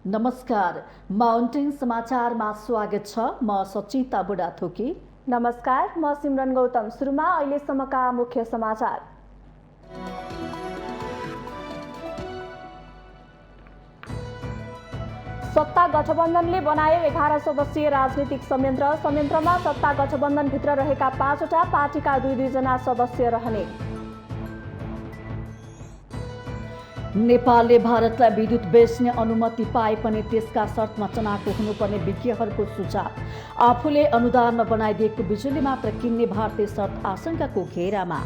नमस्कार, माउन्टेन समाचारमा स्वागत छ। म सचिता बुढाथोकी। नमस्कार, म सिमरन गौतम। सुरुमा अहिलेसम्मका मुख्य समाचार। सत्ता गठबन्धनले बनायो 11 सदस्यीय राजनीतिक संयन्त्र। संयन्त्रमा सत्ता गठबन्धनभित्र रहेका 5वटा पार्टीका 2-2 जना सदस्य रहने। नेपालले भारतलाई विद्युत बेच्ने अनुमति पाए पनि त्यसका शर्तमा चनाखो हुनुपर्ने विज्ञहरूको सुझाव। आफूले अनुदानमा बनाइदिएको बिजुली मात्र किन्ने भारतीय शर्त आशंकाको घेरामा।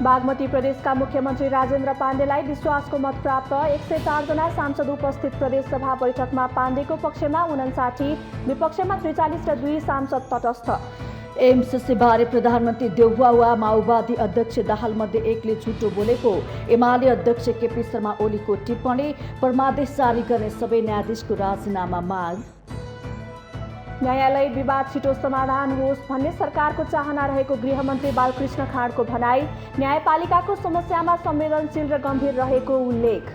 बागमती प्रदेशका मुख्यमन्त्री राजेन्द्र पाण्डेलाई विश्वासको मत प्राप्त। 104 जना सांसद उपस्थित प्रदेश सभा बैठकमा पाण्डेको पक्षमा 59, विपक्षमा 43 र 2 सांसद तटस्थ। एमसीसी बारे प्रधानमन्त्री देउवा वा माओवादी अध्यक्ष दाहाल मध्ये एकले झुटो बोलेको। एमाले अध्यक्ष केपी शर्मा ओलीको टिप्पणी। परमादेश जारी गर्ने सबै न्यायाधीशको राजीनामा माग। न्यायालय विवाद छिटो समाधान होस् भन्ने सरकारको चाहना रहेको गृहमन्त्री बालकृष्ण खाँडको भनाई। न्यायपालिकाको समस्यामा संवेदनशील र गम्भीर रहेको उल्लेख।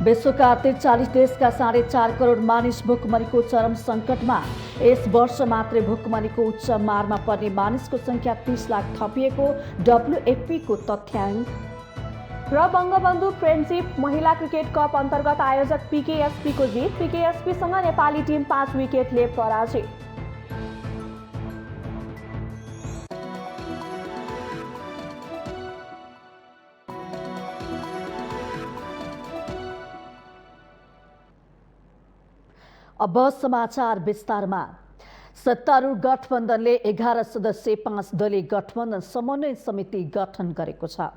विश्वका 43 देशका 4.5 करोड मानिस भुकमरीको चरम सङ्कटमा। यस वर्ष मात्रै भुकमरीको उच्च मारमा पर्ने मानिसको सङ्ख्या 30 लाख थपिएको WFPको तथ्याङ्क। र बङ्गबन्धु फ्रेन्डसिप महिला क्रिकेट कप अन्तर्गत आयोजक PKSPको जित। PKSPसँग नेपाली टिम 5 विकेटले पराजित। अब समाचार विस्तारमा। सत्तारूढ गठबन्धनले 11 सदस्यीय 5 दलीय गठबन्धन समन्वय समिति गठन गरेको छ।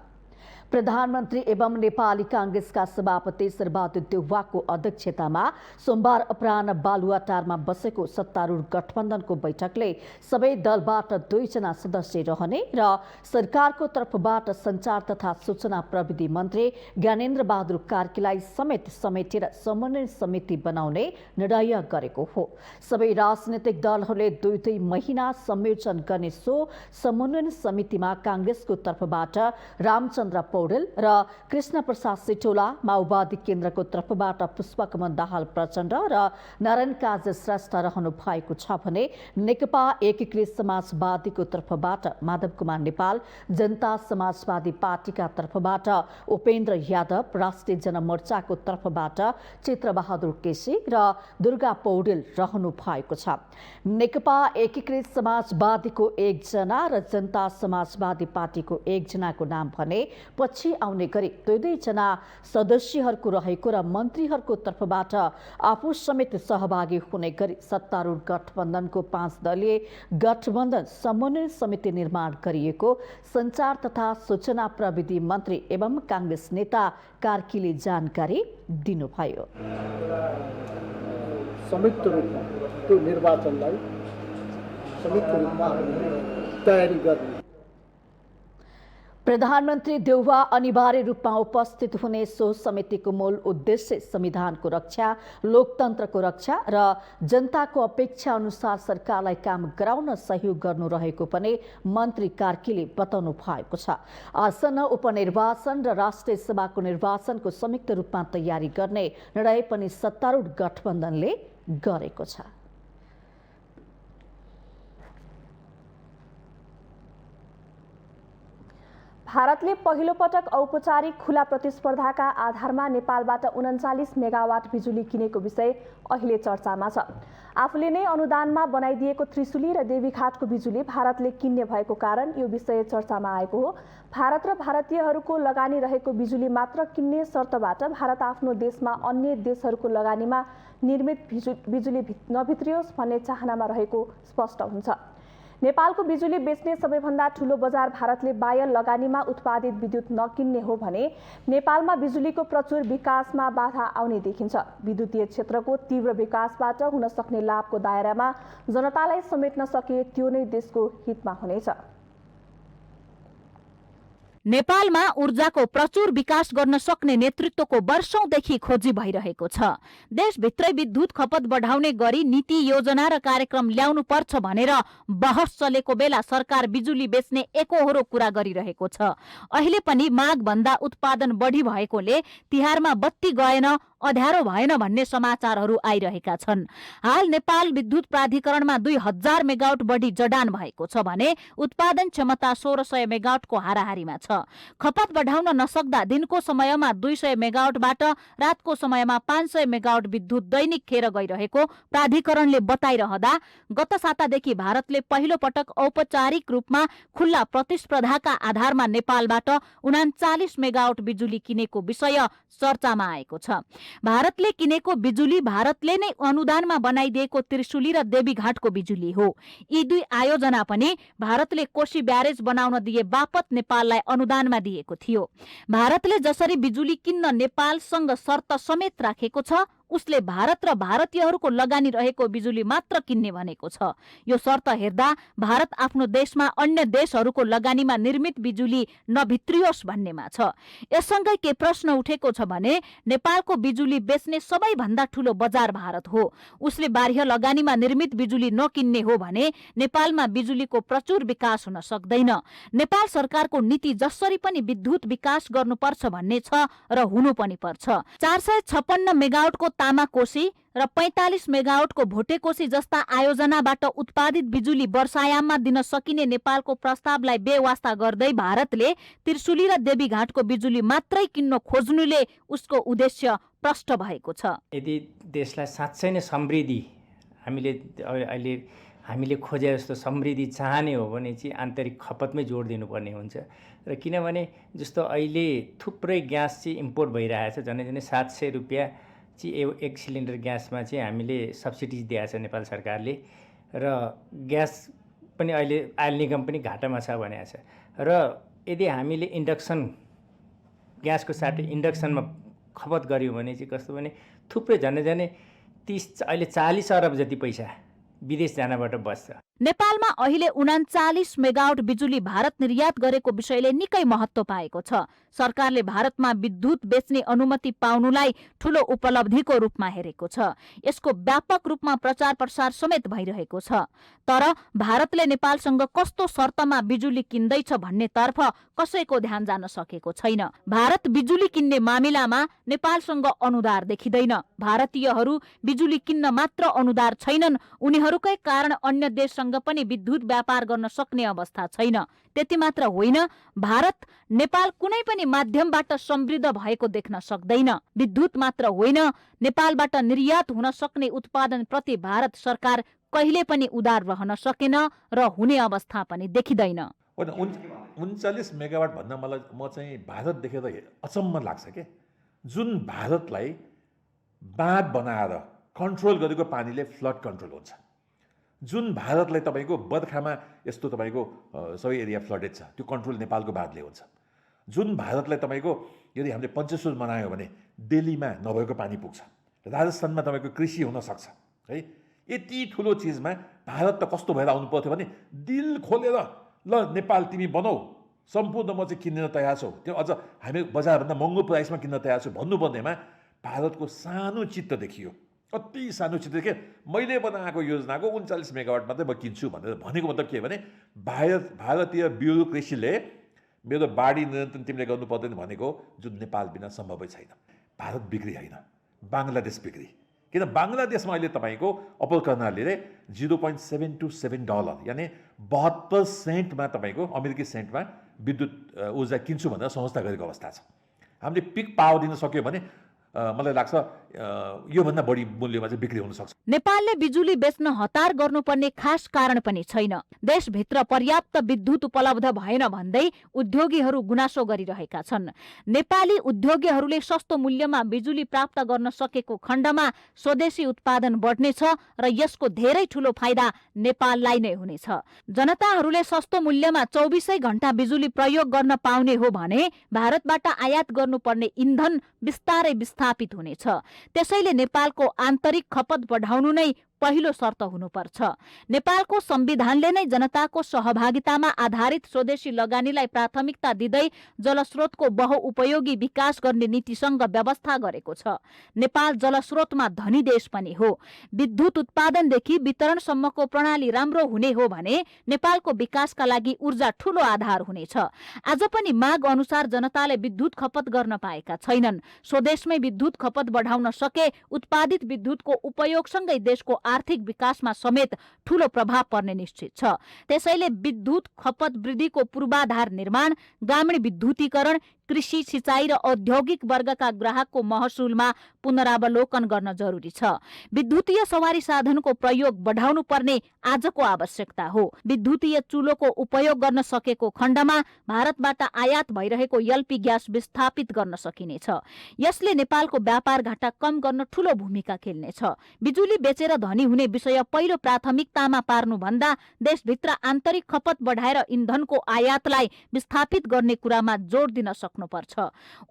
प्रधानमन्त्री एवं नेपाली काङ्ग्रेसका सभापति शेरबहादुर देउवाको अध्यक्षतामा सोमबार अपराह्न बालुवाटारमा बसेको सत्तारूढ गठबन्धनको बैठकले सबै दलबाट 2 जना सदस्य रहने र सरकारको तर्फबाट सञ्चार तथा सूचना प्रविधि मन्त्री ज्ञानेन्द्र बहादुर कार्कीलाई समेटेर समन्वय समिति बनाउने निर्णय गरेको हो। सबै राजनैतिक दलहरूले 2-2 महिना संयोजन गर्ने सो समन्वय समितिमा काङ्ग्रेसको तर्फबाट रामचन्द्र पौडेल र कृष्ण प्रसाद सिटोला, माओवादी केन्द्रको तर्फबाट पुष्पकमल दाहाल प्रचण्ड र नारायण काजी श्रेष्ठ रहनु भएको छ भने नेकपा एकीकृत समाजवादीको तर्फबाट माधव कुमार नेपाल, जनता समाजवादी पार्टीका तर्फबाट उपेन्द्र यादव, राष्ट्रिय जनमोर्चाको तर्फबाट चित्रबहादुर केसी र दुर्गा पौडेल रहनु भएको छ। नेकपा एकीकृत समाजवादीको 1 जना र जनता समाजवादी पार्टीको 1 जनाको नाम भने पछि आउने गरी 2-2 जना सदस्यहरूको रहेको र मन्त्रीहरूको तर्फबाट आफू समेत सहभागी हुने गरी सत्तारूढ गठबन्धनको 5 दलीय गठबन्धन समन्वय समिति निर्माण गरिएको सञ्चार तथा सूचना प्रविधि मन्त्री एवं काङ्ग्रेस नेता कार्कीले जानकारी दिनुभयो। संयुक्त रूपमा त्यो निर्वाचनलाई संयुक्त रूपमा तयारी गर्ने। प्रधानमन्त्री देउवा अनिवार्य रूपमा उपस्थित हुने सो समितिको मूल उद्देश्य संविधानको रक्षा, लोकतन्त्रको रक्षा र जनताको अपेक्षा अनुसार सरकारलाई काम गराउन सहयोग गर्नु रहेको पनि मन्त्री कार्कीले बताउनु भएको छ। आसन्न उपनिर्वाचन र राष्ट्रिय सभाको निर्वाचनको संयुक्त रूपमा तयारी गर्ने निर्णय पनि सत्तारूढ गठबन्धनले गरेको छ। भारतले पहिलो पटक औपचारिक खुला प्रतिस्पर्धाका आधारमा नेपालबाट 39 मेगावाट बिजुली किनेको विषय अहिले चर्चामा छ। आफूले नै अनुदानमा बनाइदिएको त्रिशुली र देवीघाटको बिजुली भारतले किन्ने भएको कारण यो विषय चर्चामा आएको हो। भारत र भारतीयहरूको लगानी रहेको बिजुली मात्र किन्ने शर्तबाट भारत आफ्नो देशमा अन्य देशहरूको लगानीमा निर्मित बिजुली नभित्रियोस् भन्ने चाहनामा रहेको स्पष्ट हुन्छ। नेपालको बिजुली बेच्ने सबैभन्दा ठूलो बजार भारतले बाह्य लगानीमा उत्पादित विद्युत नकिन्ने हो भने नेपालमा बिजुलीको प्रचुर विकासमा बाधा आउने देखिन्छ। विद्युतीय क्षेत्रको तीव्र विकासबाट हुन सक्ने लाभको दायरामा जनतालाई समेट्न सके त्यो नै देशको हितमा हुनेछ। नेपालमा ऊर्जाको प्रचुर विकास गर्न सक्ने नेतृत्वको वर्षौंदेखि खोजी भइरहेको छ। देशभित्रै विद्युत खपत बढाउने गरी नीति योजना र कार्यक्रम ल्याउनु पर्छ भनेर बहस चलेको बेला सरकार बिजुली बेच्ने एकोहोरो कुरा गरिरहेको छ। अहिले पनि माग भन्दा उत्पादन बढी भएकोले तिहारमा बत्ती गएन, अध्यारो भएन भन्ने समाचारहरू आइरहेका छन्। हाल नेपाल विद्युत प्राधिकरणमा 2000 मेगावाट बढी जडान भएको छ भने उत्पादन क्षमता 1600 मेगावाटको हाराहारीमा छ। खपत बढाउन नसक्दा दिनको समयमा 200 मेगावाटबाट रातको समयमा 500 मेगावाट विद्युत दैनिक खेर गइरहेको प्राधिकरणले बताइरहँदा गत सातादेखि भारतले पहिलो पटक औपचारिक रूपमा खुल्ला प्रतिस्पर्धाका आधारमा नेपालबाट 39 मेगावाट बिजुली किनेको विषय चर्चामा आएको छ। भारतले किनेको बिजुली भारतले नै अनुदानमा बनाइदिएको त्रिशुली र देवीघाटको बिजुली हो। यी दुई आयोजना पनि भारतले कोशी ब्यारेज बनाउन दिए बापत नेपाललाई अनुदानमा दिएको थियो। भारतले जसरी बिजुली किन्न नेपालसँग शर्त समेत राखेको छ, उसले भारत र भारतीयहरूको लगानी रहेको बिजुली मात्र किन्ने भनेको छ। यो शर्त हेर्दा भारत आफ्नो देशमा अन्य देशहरूको लगानीमा निर्मित बिजुली नभित्रियोस् भन्नेमा छ। यससँगै के प्रश्न उठेको छ भने नेपालको बिजुली बेच्ने सबैभन्दा ठूलो बजार भारत हो। उसले बाह्य लगानीमा निर्मित बिजुली नकिन्ने हो भने नेपालमा बिजुलीको प्रचुर विकास हुन सक्दैन। नेपाल सरकारको नीति जसरी पनि विद्युत विकास गर्नुपर्छ भन्ने छ र हुनु पनि पर्छ। 456 मेगावाटको तामाकोशी र 45 मेगावाटको भोटेकोशी जस्ता आयोजनाबाट उत्पादित बिजुली वर्षायाममा दिन सकिने नेपालको प्रस्तावलाई बेवास्ता गर्दै भारतले त्रिशुली र देवीघाटको बिजुली मात्रै किन्न खोज्नुले उसको उद्देश्य प्रष्ट भएको छ। यदि देशलाई साँच्चै नै समृद्धि हामीले खोजे जस्तो समृद्धि चाहने हो भने चाहिँ आन्तरिक खपतमै जोड दिनुपर्ने हुन्छ। र किनभने जस्तो अहिले थुप्रै ग्यास चाहिँ इम्पोर्ट भइरहेछ, झनै 700 रुपियाँ चाहिँ एक सिलिन्डर ग्यासमा चाहिँ हामीले सब्सिडी दिएको छ नेपाल सरकारले। र ग्यास पनि अहिले आयल निगम पनि घाटामा छ भनेको छ। र यदि हामीले इन्डक्सन ग्यासको साटो इन्डक्सनमा खपत गऱ्यौँ भने चाहिँ कस्तो भने थुप्रै झनै 30 अहिले 40 अरब जति पैसा विदेश जानबाट बस्छ। नेपालमा अहिले 39 मेगावाट बिजुली भारत निर्यात गरेको विषयले निकै महत्त्व पाएको छ। सरकारले भारतमा विद्युत बेच्ने अनुमति पाउनुलाई ठूलो उपलब्धिको रूपमा हेरेको छ। यसको व्यापक रूपमा प्रचार प्रसार समेत भइरहेको छ। तर भारतले नेपालसँग कस्तो शर्तमा बिजुली किन्दैछ भन्नेतर्फ कसैको ध्यान जान सकेको छैन। भारत बिजुली किन्ने मामिलामा नेपालसँग अनुदार देखिँदैन। भारतीयहरू बिजुली किन्न मात्र अनुदार छैनन्, उनीहरूकै कारण अन्य देशसँग पनि विद्युत व्यापार गर्न सक्ने अवस्था छैन। त्यति मात्र होइन, भारत नेपाल कुनै पनि माध्यमबाट समृद्ध भएको देख्न सक्दैन। विद्युत मात्र होइन, नेपालबाट निर्यात हुन सक्ने उत्पादन प्रति भारत सरकार कहिले पनि उदार रहन सकेन र हुने अवस्था पनि देखिँदैन। 39 मेगावाट भन्दा म चाहिँ भारत देखेर अचम्म लाग्छ के, जुन भारतलाई बाँध बनाएर कन्ट्रोल गरेको पानीले फ्लड कन्ट्रोल हुन्छ, जुन भारतलाई तपाईँको बर्खामा यस्तो तपाईँको सबै एरिया फ्लडेड छ, त्यो कन्ट्रोल नेपालको बाँधले हुन्छ, जुन भारतलाई तपाईँको यदि हामीले पञ्चसूल बनायो भने दिल्लीमा नभएको पानी पुग्छ, राजस्थानमा तपाईँको कृषि हुनसक्छ है। यति ठुलो चिजमा भारत त कस्तो भएर आउनु पर्थ्यो भने दिल खोलेर ल नेपाल तिमी बनाऊ, सम्पूर्ण म चाहिँ किन्न तयार छौ, त्यो अझ हामी बजारभन्दा महँगो प्राइसमा किन्न तयार छु भन्नुपर्नेमा भारतको सानो चित्त देखियो। अति सानो चित्त के मैले बनाएको योजनाको 39 मेगावाट मात्रै म किन्छु भनेर भनेको मतलब के भने भारतीय ब्युरोक्रेसीले मेरो बाढी नियन्त्रण तिमीले गर्नु पर्दैन भनेको, जुन नेपाल बिना सम्भवै छैन। भारत बिग्री होइन, बाङ्लादेश बिग्री। किन बाङ्लादेशमा अहिले तपाईँको अप्पर कर्णालीले $0.727 यानि 72 सेन्टमा तपाईँको अमेरिकी सेन्टमा विद्युत ऊर्जा किन्छु भनेर संस्था गरेको अवस्था छ। हामीले पिक पावर दिन सक्यो भने मलाई लाग्छ योभन्दा बढी मूल्यमा चाहिँ बिक्री हुन सक्छ। नेपालले बिजुली बेच्न हतार गर्नुपर्ने खास कारण पनि छैन। देशभित्र पर्याप्त विद्युत उपलब्ध भएन भन्दै उद्योगीहरू गुनासो गरिरहेका छन्। नेपाली उद्योगीहरूले सस्तो मूल्यमा बिजुली प्राप्त गर्न सकेको खण्डमा स्वदेशी उत्पादन बढ्नेछ र यसको धेरै ठूलो फाइदा नेपाललाई नै हुनेछ। जनताहरूले सस्तो मूल्यमा 24 घण्टा बिजुली प्रयोग गर्न पाउने हो भने भारतबाट आयात गर्नुपर्ने इन्धन बिस्तारै विस्थापित हुनेछ। त्यसैले नेपालको आन्तरिक खपत बढाउनु नै पहिलो शर्त हुनुपर्छ। नेपालको संविधानले नै जनताको सहभागितामा आधारित स्वदेशी लगानीलाई प्राथमिकता दिँदै जलस्रोतको बहुउपयोगी विकास गर्ने नीतिसँग व्यवस्था गरेको छ। नेपाल जलस्रोतमा धनी देश पनि हो। विद्युत उत्पादनदेखि वितरणसम्मको प्रणाली राम्रो हुने हो भने नेपालको विकासका लागि ऊर्जा ठूलो आधार हुनेछ। आज पनि माग अनुसार जनताले विद्युत खपत गर्न पाएका छैनन्। स्वदेशमै विद्युत खपत बढाउन सके उत्पादित विद्युतको उपयोगसँगै देशको आर्थिक विकासमा समेत ठूलो प्रभाव पर्ने निश्चित छ। त्यसैले विद्युत खपत वृद्धिको पूर्वाधार निर्माण, ग्रामीण विद्युतीकरण, कृषि, सिँचाइ र औद्योगिक वर्गका ग्राहकको महसुलमा पुनरावलोकन गर्न जरुरी छ। विद्युतीय सवारी साधनको प्रयोग बढाउनु पर्ने आजको आवश्यकता हो। विद्युतीय चुलोको उपयोग गर्न सकेको खण्डमा भारतबाट आयात भइरहेको एलपी ग्यास विस्थापित गर्न सकिनेछ। यसले नेपालको व्यापार घाटा कम गर्न ठूलो भूमिका खेल्नेछ। बिजुली बेचेर धनी हुने विषय पहिलो प्राथमिकतामा पार्नुभन्दा देशभित्र आन्तरिक खपत बढाएर इन्धनको आयातलाई विस्थापित गर्ने कुरामा जोड दिन सक्नुपर्छ।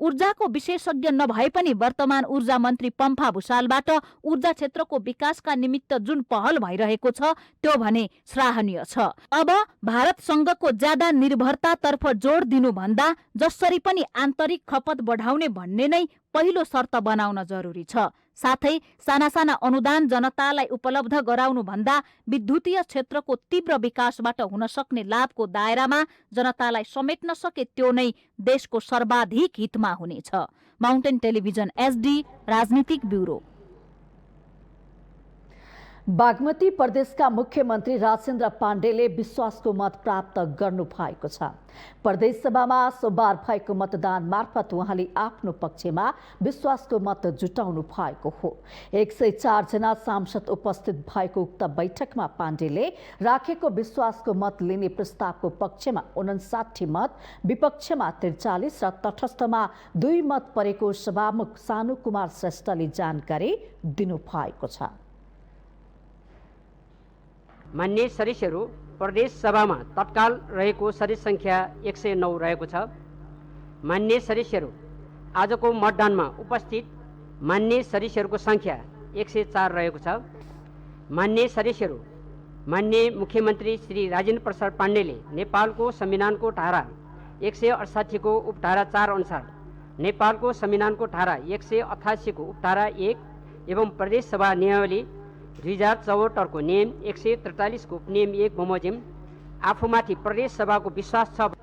ऊर्जाको विशेषज्ञ नभए पनि वर्तमान ऊर्जा मन्त्री पम्फा भुसालबाट ऊर्जा क्षेत्रको विकासका निमित्त जुन पहल भइरहेको छ त्यो भने सराहनीय छ। अब भारतसँगको ज्यादा निर्भरतातर्फ जोड दिनुभन्दा जसरी पनि आन्तरिक खपत बढाउने भन्ने नै पहिलो शर्त बनाउन जरुरी छ। साथै साना साना अनुदान जनतालाई उपलब्ध गराउनु भन्दा विद्युतीय क्षेत्रको तीव्र विकासबाट हुन सक्ने लाभको दायरामा जनतालाई समेट्न सके त्यो नै देशको सर्वाधिक हितमा हुनेछ। माउन्टेन टेलिभिजन SD राजनीतिक ब्युरो। बागमती प्रदेशका मुख्यमन्त्री राजेन्द्र पाण्डेले विश्वासको मत प्राप्त गर्नु भएको छ। प्रदेश सभामा सोमबार भएको मतदान मार्फत उहाँले आफ्नो पक्षमा विश्वासको मत जुटाउनु भएको हो। 104 जना सांसद उपस्थित भएको उक्त बैठकमा पाण्डेले राखेको विश्वासको मत लिने प्रस्तावको पक्षमा 59 मत, विपक्षमा 43 र तटस्थमा 2 मत परेको सभामुख सानु कुमार श्रेष्ठले जानकारी दिनु भएको छ। मान्य सदस्यहरू, प्रदेश सभामा तत्काल रहेको सदस्य संख्या 109 रहेको छ। मान्य सदस्यहरू, आजको मतदानमा उपस्थित मान्य सदस्यहरूको संख्या 104 रहेको छ। मान्य सदस्यहरू, मान्य मुख्यमन्त्री श्री राजेन्द्र प्रसाद पाण्डेले नेपालको संविधानको धारा 168 को उपधारा 4 अनुसार नेपालको संविधानको धारा 188 को उपधारा 1 एवं प्रदेश सभा नियमावली 2074 को नियम 143 को उपनियम 1 बमोजिम आफूमाथि प्रदेश सभाको विश्वास छ।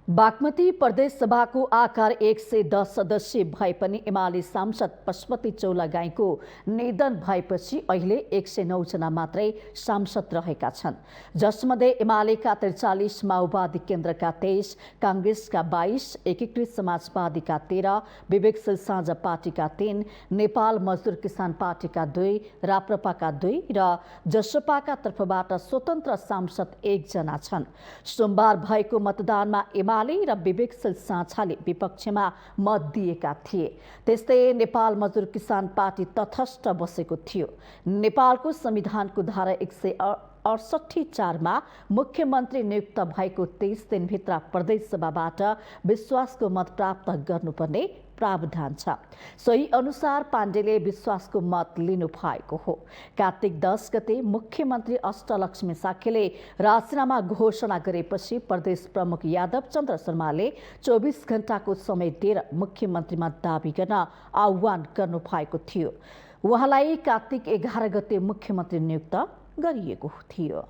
बागमती प्रदेश सभाको आकार 110 सदस्य भए पनि एमाले सांसद पशुपति चौलागाईको निधन भएपछि अहिले 109 जना मात्रै सांसद रहेका छन्, जसमध्ये एमालेका 43, माओवादी केन्द्रका 23, कांग्रेसका 22, एकीकृत समाजवादीका 13, विवेकशील साझा पार्टीका 3, नेपाल मजदुर किसान पार्टीका 2, राप्रपाका 2 र जसपाका तर्फबाट स्वतन्त्र सांसद 1 जना छन्। सोमबार भएको मतदानमा एमाले र विवेकशील साझाले विपक्षमा मत दिएका थिए। त्यस्तै नेपाल मजदुर किसान पार्टी तटस्थ बसेको थियो। नेपालको संविधानको धारा 168(4) मा मुख्यमन्त्री नियुक्त भएको 23 दिनभित्र प्रदेश सभाबाट विश्वासको मत प्राप्त गर्नुपर्ने प्रावधान छ। सोही अनुसार पाण्डेले विश्वासको मत लिनु भएको हो। कार्तिक 10 गते मुख्यमन्त्री अष्टलक्ष्मी साक्यले राजीनामा घोषणा गरेपछि प्रदेश प्रमुख यादव चन्द्र शर्माले 24 घण्टाको समय दिएर मुख्यमन्त्रीमा दाबी गर्न आह्वान गर्नु भएको थियो। उहाँलाई कार्तिक 11 गते मुख्यमन्त्री नियुक्त गरिएको थियो।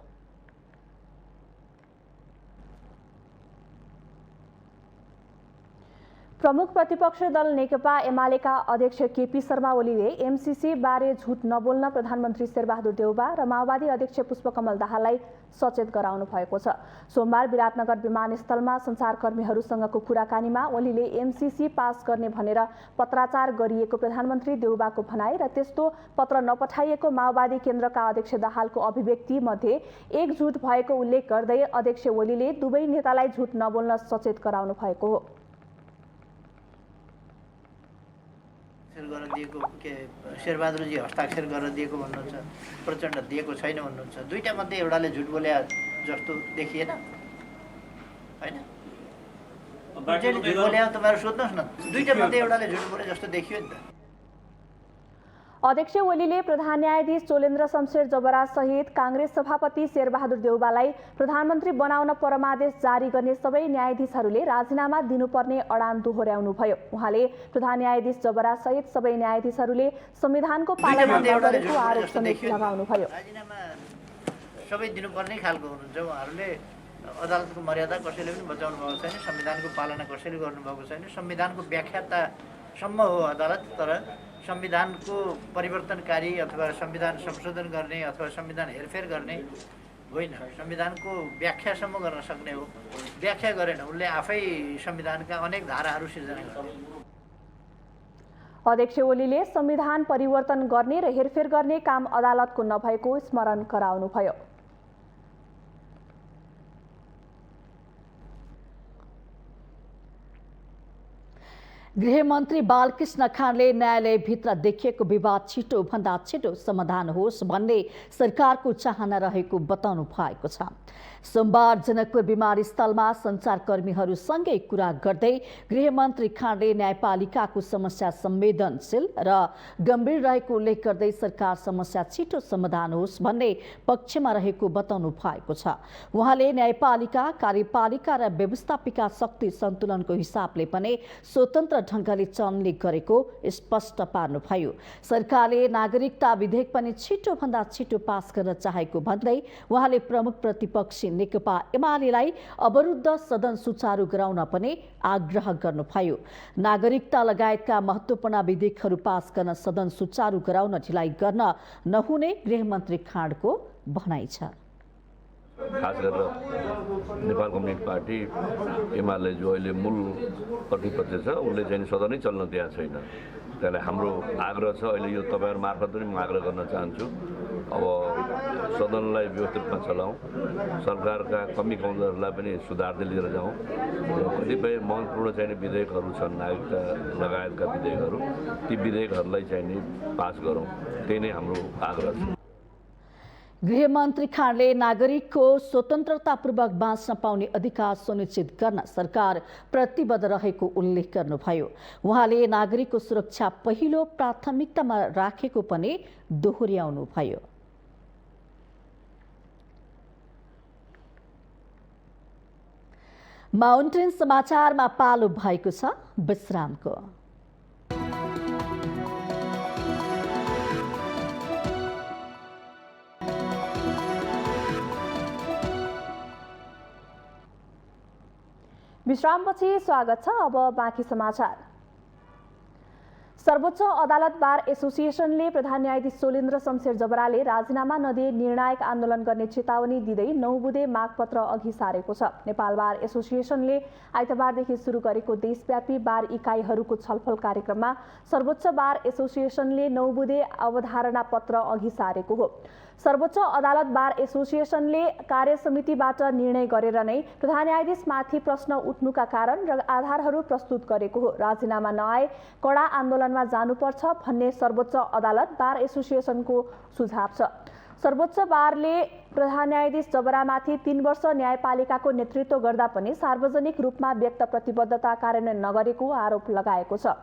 प्रमुख प्रतिपक्ष दल नेकपा एमालेका अध्यक्ष केपी शर्मा ओलीले एमसीसी बारे झुट नबोल्न प्रधानमन्त्री शेरबहादुर देउबा र माओवादी अध्यक्ष पुष्पकमल दाहाललाई सचेत गराउनु भएको छ। सोमबार विराटनगर विमानस्थलमा सञ्चारकर्मीहरूसँगको कुराकानीमा ओलीले एमसीसी पास गर्ने भनेर पत्राचार गरिएको प्रधानमन्त्री देउबाको भनाई र त्यस्तो पत्र नपठाइएको माओवादी केन्द्रका अध्यक्ष दाहालको अभिव्यक्ति मध्ये एक झुट भएको उल्लेख गर्दै अध्यक्ष ओलीले दुवै नेतालाई झुट नबोल्न सचेत गराउनु भएको हो। गरेर दिएको के शेरबहादुरजी हस्ताक्षर गरेर दिएको भन्नुहुन्छ, प्रचण्ड दिएको छैन भन्नुहुन्छ। दुईटा मध्ये एउटाले झुट बोले जस्तो देखिएन हैन? झुट बोले तपाईँहरू सोध्नुहोस् न, दुईटा मध्ये एउटाले झुट बोले जस्तो देखियो नि त। अध्यक्ष ओलीले प्रधान न्यायाधीश चोलेन्द्र शमशेर जबरा सहित कांग्रेस सभापति शेरबहादुर देउवालाई प्रधानमन्त्री बनाउन परमादेश जारी गर्ने सबै न्यायाधीशहरूले राजीनामा दिनुपर्ने अडान दोहोर्याउनुभयो। उहाँले प्रधान न्यायाधीश जबरा सहित सबै न्यायाधीशहरूले संविधानको पालना नगरेको आरोप समेत लगाउनुभयो। राजीनामा सबै दिनुपर्ने खालको हुनुहुन्छ। उहाँहरूले अदालतको मर्यादा कसैले पनि बचाउनु भएको छैन, संविधानको पालना कसैले गर्नुभएको छैन। संविधानको व्याख्यातासम्म हो अदालत, तर संविधानको परिवर्तनकारी अथवा संविधान संशोधन गर्ने अथवा संविधान हेरफेर गर्ने होइन, संविधानको व्याख्यासम्म गर्न सक्ने हो। व्याख्या गरेन, उनले आफै संविधानका अनेक धाराहरू सिर्जना गरे। अध्यक्ष ओलीले संविधान परिवर्तन गर्ने र हेरफेर गर्ने काम अदालतको नभएको स्मरण गराउनुभयो। गृहमन्त्री बालकृष्ण खाँडले न्यायालयभित्र देखिएको विवाद छिटोभन्दा छिटो समाधान होस् भन्ने सरकारको चाहना रहेको बताउनु भएको छ। सोमबार जनकपुर विमानस्थलमा सञ्चारकर्मीहरूसँगै कुरा गर्दै गृहमन्त्री खाँडले न्यायपालिकाको समस्या संवेदनशील र गम्भीर रहेको उल्लेख गर्दै सरकार समस्या छिटो समाधान होस् भन्ने पक्षमा रहेको बताउनु भएको छ। उहाँले न्यायपालिका, कार्यपालिका र व्यवस्थापिका शक्ति सन्तुलनको हिसाबले पनि स्वतन्त्र ढङ्गले चल्ने गरेको स्पष्ट पार्नुभयो। सरकारले नागरिकता विधेयक पनि छिटोभन्दा छिटो पास गर्न चाहेको भन्दै उहाँले प्रमुख प्रतिपक्षी नेकपा एमालेलाई अवरुद्ध सदन सुचारू गराउन पनि आग्रह गर्नुभयो। नागरिकता लगायतका महत्त्वपूर्ण विधेयकहरू पास गर्न सदन सुचारू गराउन ढिलाइ गर्न नहुने गृहमन्त्री खाँडको भनाइ छ। खास गरेर नेपाल कम्युनिस्ट पार्टी एमाले जो अहिले मूल प्रतिपक्ष छ उसले चाहिँ सदनै चल्न दिएको छैन। त्यसलाई हाम्रो आग्रह छ, अहिले यो तपाईँहरू मार्फत पनि म आग्रह गर्न चाहन्छु, अब सदनलाई व्यवस्थित रूपमा चलाउँ, सरकारका कमी कमजोरहरूलाई पनि सुधार्दै लिएर जाउँ र कतिपय महत्त्वपूर्ण चाहिने विधेयकहरू छन्, नागरिकता लगायतका विधेयकहरू, ती विधेयकहरूलाई चाहिँ पास गरौँ, त्यही नै हाम्रो आग्रह छ। गृहमन्त्री खाँडले नागरिकको स्वतन्त्रतापूर्वक बाँच्न पाउने अधिकार सुनिश्चित गर्न सरकार प्रतिबद्ध रहेको उल्लेख गर्नुभयो। उहाँले नागरिकको सुरक्षा पहिलो प्राथमिकतामा राखेको पनि दोहोर्याउनुभयो। माउन्टेन समाचारमा पालो भएको छ विश्रामको। विश्रामपछि स्वागत छ। अब बाँकी समाचार। सर्वोच्च अदालत बार एसोसिएसनले प्रधान न्यायाधीश चोलेन्द्र शमशेर जबराले राजीनामा नदिए निर्णायक आन्दोलन गर्ने चेतावनी दिँदै 9 बुँदे मागपत्र अघि सारेको छ। नेपाल बार एसोसिएसनले आइतबारदेखि सुरु गरेको देशव्यापी बार इकाइहरूको छलफल कार्यक्रममा सर्वोच्च बार एसोसिएसनले 9 बुँदे अवधारणा पत्र अघि सारेको हो। सर्वोच्च अदालत बार एसोसिएसनले कार्यसमितिबाट निर्णय गरेर नै प्रधान न्यायाधीशमाथि प्रश्न उठ्नुका कारण र आधारहरू प्रस्तुत गरेको हो। राजीनामा नआए कडा आन्दोलनमा जानुपर्छ भन्ने सर्वोच्च अदालत बार एसोसिएसनको सुझाव छ। सर्वोच्च बारले प्रधान न्यायाधीश जबरामाथि 3 वर्ष न्यायपालिकाको नेतृत्व गर्दा पनि सार्वजनिक रूपमा व्यक्त प्रतिबद्धता कार्यान्वयन नगरेको आरोप लगाएको छ।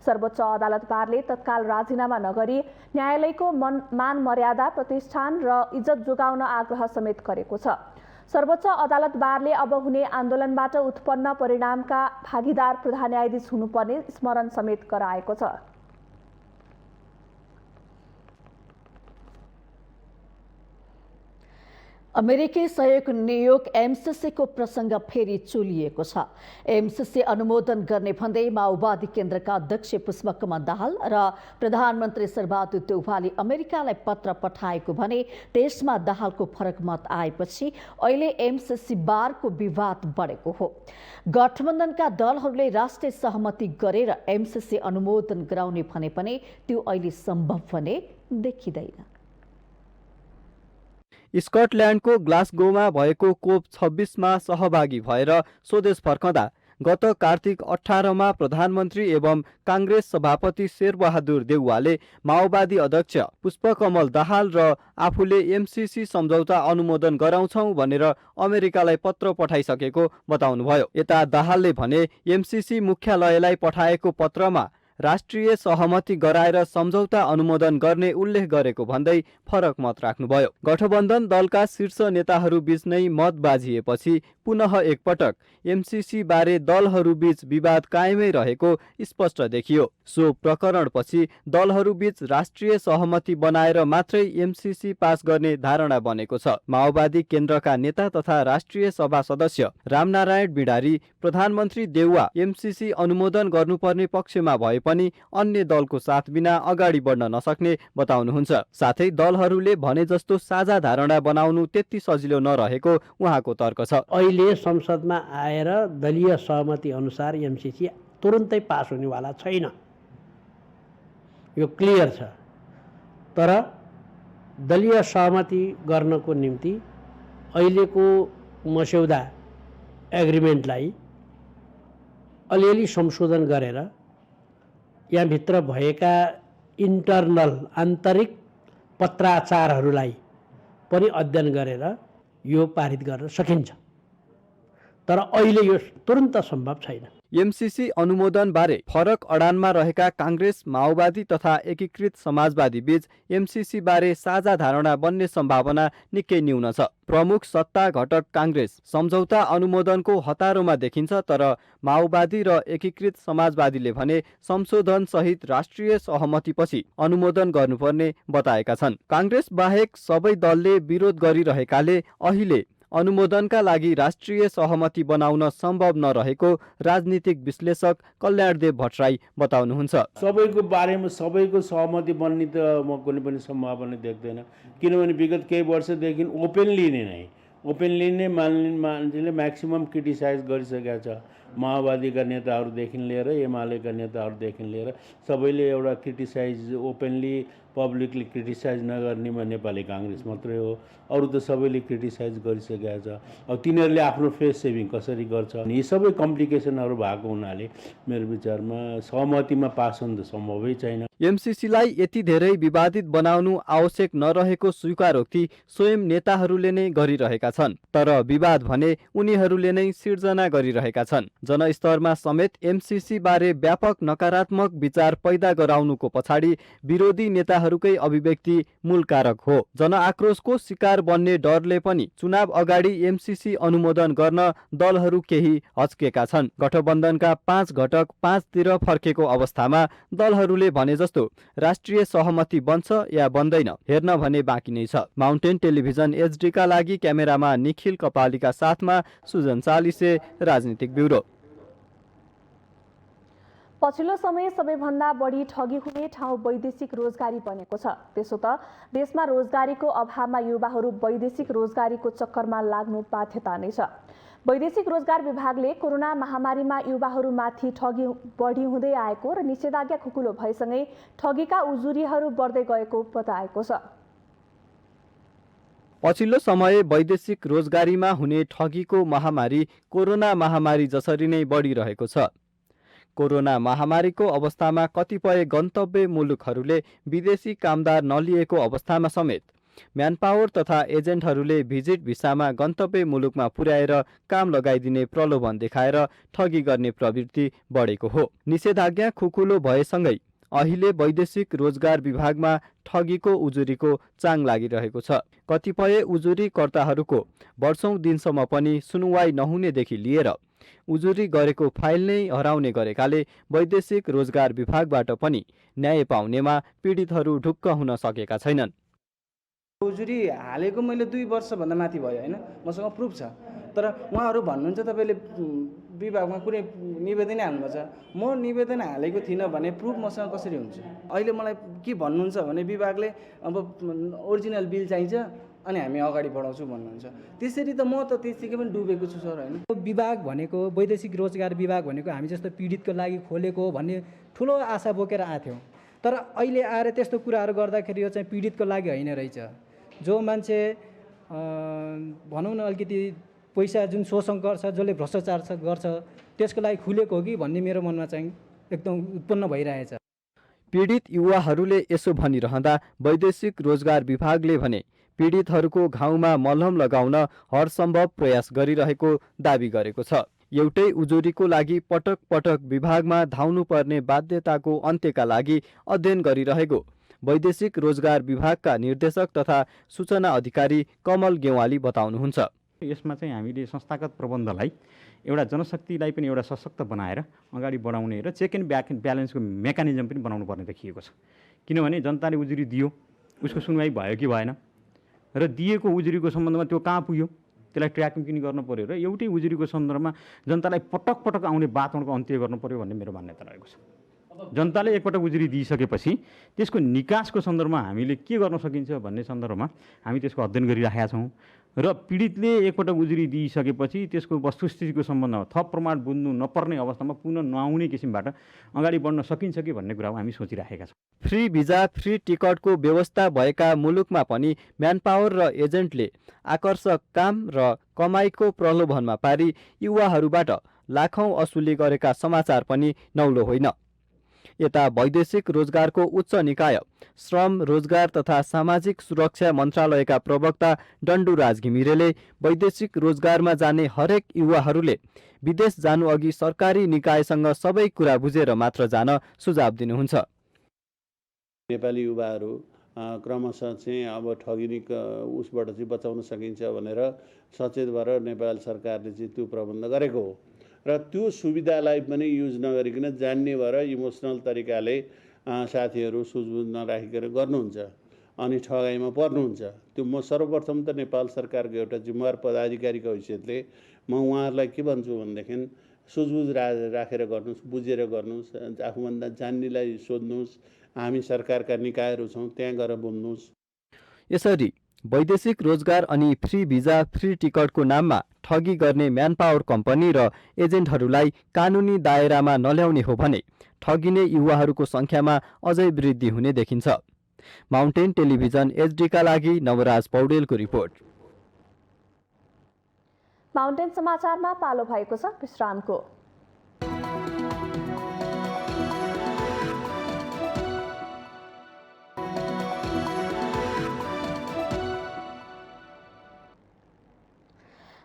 सर्वोच्च अदालत बारले तत्काल राजीनामा नगरी न्यायालयको मान मर्यादा, प्रतिष्ठान र इज्जत जोगाउन आग्रह समेत गरेको छ। सर्वोच्च अदालत बारले अब हुने आन्दोलनबाट उत्पन्न परिणामका भागीदार प्रधान न्यायाधीश हुनुपर्ने स्मरण समेत गराएको छ। अमेरिकी सहयोग नियोग एमसीसीको प्रसङ्ग फेरि चुलिएको छ। एमसीसी अनुमोदन गर्ने भन्दै माओवादी केन्द्रका अध्यक्ष पुष्पकमल दाहाल र प्रधानमन्त्री शेरबहादुर देउवाले अमेरिकालाई पत्र पठाएको भने त्यसमा दाहालको फरक मत आएपछि अहिले एमसीसी बारको विवाद बढेको हो। गठबन्धनका दलहरूले राष्ट्रिय सहमति गरेर एमसीसी अनुमोदन गराउने भने पनि त्यो अहिले सम्भव भने देखिँदैन। स्कटल्यान्डको ग्लासगोमा भएको कोप 26मा सहभागी भएर स्वदेश फर्कँदा गत कार्तिक 18मा प्रधानमन्त्री एवं काङ्ग्रेस सभापति शेरबहादुर देउवाले माओवादी अध्यक्ष पुष्पकमल दाहाल र आफूले एमसीसी सम्झौता अनुमोदन गराउँछौं भनेर अमेरिकालाई पत्र पठाइसकेको बताउनुभयो। यता दाहालले भने एमसीसी मुख्यालयलाई पठाएको पत्रमा राष्ट्रिय सहमति गराएर सम्झौता अनुमोदन गर्ने उल्लेख गरेको भन्दै फरक मत राख्नुभयो। गठबन्धन दलका शीर्ष नेताहरू बीच नै मत बाझिएपछि पुनः एकपटक एमसीसी बारे दलहरू बीच विवाद कायमै रहेको स्पष्ट देखियो। सो प्रकरणपछि दलहरू बीच राष्ट्रिय सहमति बनाएर मात्रै एमसीसी पास गर्ने धारणा बनेको छ। माओवादी केन्द्रका नेता तथा राष्ट्रिय सभा सदस्य रामनारायण बिडारी प्रधानमन्त्री देउवा एमसीसी अनुमोदन गर्नुपर्ने पक्षमा भए पनि अन्य दलको साथ बिना अगाडि बढ्न नसक्ने बताउनुहुन्छ। साथै दलहरूले भने जस्तो साझा धारणा बनाउनु त्यति सजिलो नरहेको उहाँको तर्क छ। अहिले संसदमा आएर दलीय सहमति अनुसार एमसीसी तुरुन्तै पास हुनेवाला छैन, यो क्लियर छ। तर दलीय सहमति गर्नको निम्ति अहिलेको मस्यौदा एग्रिमेन्टलाई अलिअलि संशोधन गरेर यहाँभित्र भएका इन्टर्नल आन्तरिक पत्राचारहरूलाई पनि अध्ययन गरेर यो पारित गर्न सकिन्छ। तर अहिले यो तुरुन्त सम्भव छैन। एमसीसी अनुमोदन बारे फरक अडानमा रहेका कांग्रेस, माओवादी तथा एकीकृत समाजवादी बीच एमसीसी बारे साझा धारणा बन्ने सम्भावना निकै न्यून छ। प्रमुख सत्ता घटक कांग्रेस सम्झौता अनुमोदनको हतारोमा देखिन्छ, तर माओवादी र एकीकृत समाजवादीले भने संशोधन सहित राष्ट्रिय सहमतिपछि अनुमोदन गर्नुपर्ने बताएका छन्। कांग्रेस बाहेक सबै दलले विरोध गरिरहेकाले अहिले अनुमोदनका लागि राष्ट्रिय सहमति बनाउन सम्भव नरहेको राजनीतिक विश्लेषक कल्याणदेव भट्टराई बताउनुहुन्छ। सबैको बारेमा सबैको सहमति बन्ने त म कुनै पनि सम्भावना देख्दैन, किनभने विगत केही वर्षदेखि ओपनली नै मान्छेले म्याक्सिमम क्रिटिसाइज गरिसकेका छ। माओवादीका नेताहरूदेखि लिएर एमालेका नेताहरूदेखि लिएर सबैले एउटा क्रिटिसाइज ओपनली पब्लिकली क्रिटिसाइज नगर्नेमा नेपाली कांग्रेस मात्रै हो, अरू त सबैले क्रिटिसाइज गरिसकेका छ। अब तिनीहरूले आफ्नो फेस सेभिङ कसरी गर्छ, यी सबै कम्प्लिकेसनहरू भएको हुनाले मेरो विचारमा सहमतिमा पास हुन त सम्भवै छैन। एमसीसीलाई यति धेरै विवादित बनाउनु आवश्यक नरहेको स्वीकारोक्ति स्वयं नेताहरूले नै गरिरहेका छन्, तर विवाद भने उनीहरूले नै सिर्जना गरिरहेका छन्। जनस्तरमा समेत एमसीसी बारे व्यापक नकारात्मक विचार पैदा गराउनुको पछाडि विरोधी नेताहरूकै अभिव्यक्ति मूल कारक हो। जनआक्रोशको शिकार बन्ने डरले पनि चुनाव अगाडि एमसीसी अनुमोदन गर्न दलहरू केही हच्केका छन्। गठबन्धनका 5 घटक 5 तिर फर्केको अवस्थामा दलहरूले भने जस्तो राष्ट्रिय सहमति बन्छ या बन्दैन हेर्न भने बाँकी नै छ। माउन्टेन टेलिभिजन एचडी का लागि क्यामेरामा निखिल कपालीका साथमा सुजन चालिसे, राजनीतिक ब्युरो। पछिल्लो समय सबैभन्दा बढी ठगी हुने ठाउँ वैदेशिक रोजगारी बनेको छ। त्यसो त देशमा रोजगारीको अभावमा युवाहरू वैदेशिक रोजगारीको चक्करमा लाग्नु बाध्यता नै छ। वैदेशिक रोजगार विभागले कोरोना महामारीमा युवाहरूमाथि ठगी बढी हुँदै आएको र निषेधाज्ञा खुकुलो भएसँगै ठगीका उजुरीहरू बढ्दै गएको बताएको छ। पछिल्लो समय वैदेशिक रोजगारीमा हुने ठगीको महामारी कोरोना महामारी जसरी नै बढिरहेको छ। कोरोना महामारीको अवस्थामा कतिपय गन्तव्य मुलुकहरूले विदेशी कामदार नलिएको अवस्थामा समेत म्यानपावर तथा एजेन्टहरूले भिजिट भिसामा गन्तव्य मुलुकमा पुर्याएर काम लगाइदिने प्रलोभन देखाएर ठगी गर्ने प्रवृत्ति बढेको हो। निषेधाज्ञा खुकुलो भएसँगै अहिले वैदेशिक रोजगार विभागमा ठगीको उजुरीको चाङ लागिरहेको छ। कतिपय उजुरीकर्ताहरूको वर्षौं दिनसम्म पनि सुनुवाई नहुनेदेखि लिएर उजुरी गरेको फाइल नै हराउने गरेकाले वैदेशिक रोजगार विभागबाट पनि न्याय पाउनेमा पीडितहरू ढुक्क हुन सकेका छैनन्। उजुरी हालेको मैले 2 वर्षभन्दा माथि भयो हैन, मसँग प्रुफ छ। तर उहाँहरू भन्नुहुन्छ तपाईँले विभागमा कुनै निवेदन हाल्नुभएको छ, म निवेदन हालेको थिइनँ भने प्रुफ मसँग कसरी हुन्छ? अहिले मलाई के भन्नुहुन्छ भने विभागले अब ओरिजिनल बिल चाहिन्छ अनि हामी अगाडि बढाउँछौँ भन्नुहुन्छ। त्यसरी त म त त्यसैकै पनि डुबेको छु सर हैन। विभाग भनेको वैदेशिक रोजगार विभाग भनेको हामी जस्तो पीडितको लागि खोलेको भन्ने ठुलो आशा बोकेर आथ्यौँ। तर अहिले आएर त्यस्तो कुराहरू गर्दाखेरि यो चाहिँ पीडितको लागि होइन रहेछ। जो मान्छे भनौँ न अलिकति पैसा जुन शोषण गर्छ, जसले भ्रष्टाचार गर्छ, त्यसको लागि खुलेको हो कि भन्ने मेरो मनमा चाहिँ एकदम उत्पन्न भइरहेछ। पीडित युवाहरूले यसो भनिरहँदा वैदेशिक रोजगार विभागले भने पीडितहरूको घाउमा मलहम लगाउन हरसम्भव प्रयास गरिरहेको दावी गरेको छ। एउटै उजुरीको लागि पटक पटक विभागमा धाउनुपर्ने बाध्यताको अन्त्यका लागि अध्ययन गरिरहेको वैदेशिक रोजगार विभागका निर्देशक तथा सूचना अधिकारी कमल गेवाली बताउनुहुन्छ। यसमा चाहिँ हामीले संस्थागत प्रबन्धलाई एउटा जनशक्तिलाई पनि एउटा सशक्त बनाएर अगाडि बढाउने र चेक एन्ड ब्यालेन्सको मेकानिजम पनि बनाउनु पर्ने देखिएको छ। किनभने जनताले उजुरी दियो, उसको सुनवाई भयो कि भएन र दिएको उजुरीको सम्बन्धमा त्यो कहाँ पुग्यो त्यसलाई ट्र्याकिङ पनि गर्नु पर्यो र एउटै उजुरीको सन्दर्भमा जनतालाई पटक पटक आउने वातावरणको अन्त्य गर्नु पर्यो भन्ने मेरो मान्यता रहेको छ। जनताले एकपटक उजुरी दिइसकेपछि त्यसको निकासको सन्दर्भमा हामीले के गर्न सकिन्छ भन्ने सन्दर्भमा हामी त्यसको अध्ययन गरिरहेका छौँ र पीडितले एकपटक उजुरी दिइसकेपछि त्यसको वस्तुस्थितिको सम्बन्धमा थप प्रमाण बुझ्नु नपर्ने अवस्थामा पुनः नआउने किसिमबाट अगाडि बढ्न सकिन्छ कि भन्ने कुरा हामी सोचिरहेका छौँ। फ्री भिजा फ्री टिकटको व्यवस्था भएका मुलुकमा पनि म्यानपावर र एजेन्टले आकर्षक काम र कमाईको प्रलोभनमा पारी युवाहरूबाट लाखौं असुली गरेका समाचार पनि नौलो होइन। यता वैदेशिक रोजगारको उच्च निकाय श्रम रोजगार तथा सामाजिक सुरक्षा मन्त्रालयका प्रवक्ता डण्डुराज घिमिरेले वैदेशिक रोजगारमा जाने हरेक युवाहरूले विदेश जानु अघि सरकारी निकायसँग सबै कुरा बुझेर मात्र जान सुझाव दिनुहुन्छ। नेपाली युवाहरू क्रमशः चाहिँ अब ठगिने उसबाट चाहिँ बचाउन सकिन्छ भनेर सचेत भएर नेपाल सरकारले चाहिँ त्यो प्रबन्ध गरेको हो र त्यो सुविधालाई पनि युज नगरिकन जान्ने भएर इमोसनल तरिकाले साथीहरू सुझबुझ नराखिकन गर्नुहुन्छ अनि ठगाइमा पर्नुहुन्छ। त्यो म सर्वप्रथम त नेपाल सरकारको एउटा जिम्मेवार पदाधिकारीको हैसियतले म उहाँहरूलाई के भन्छु भनेदेखि सुझबुझ राखेर गर्नुहोस्, बुझेर गर्नुहोस्, आफूभन्दा जान्नेलाई सोध्नुहोस्, हामी सरकारका निकायहरू छौँ त्यहाँ गएर बोल्नुहोस्। यसरी वैदेशिक रोजगार अनि फ्री भिजा फ्री टिकटको नाममा ठगी गर्ने म्यानपावर कम्पनी र एजेन्टहरूलाई कानुनी दायरामा नल्याउने हो भने ठगिने युवाहरूको सङ्ख्यामा अझै वृद्धि हुने देखिन्छ। माउन्टेन टेलिभिजन एचडीका लागि नवराज पौडेलको रिपोर्ट। माउन्टेन समाचारमा पालो भएको छ विश्रामको।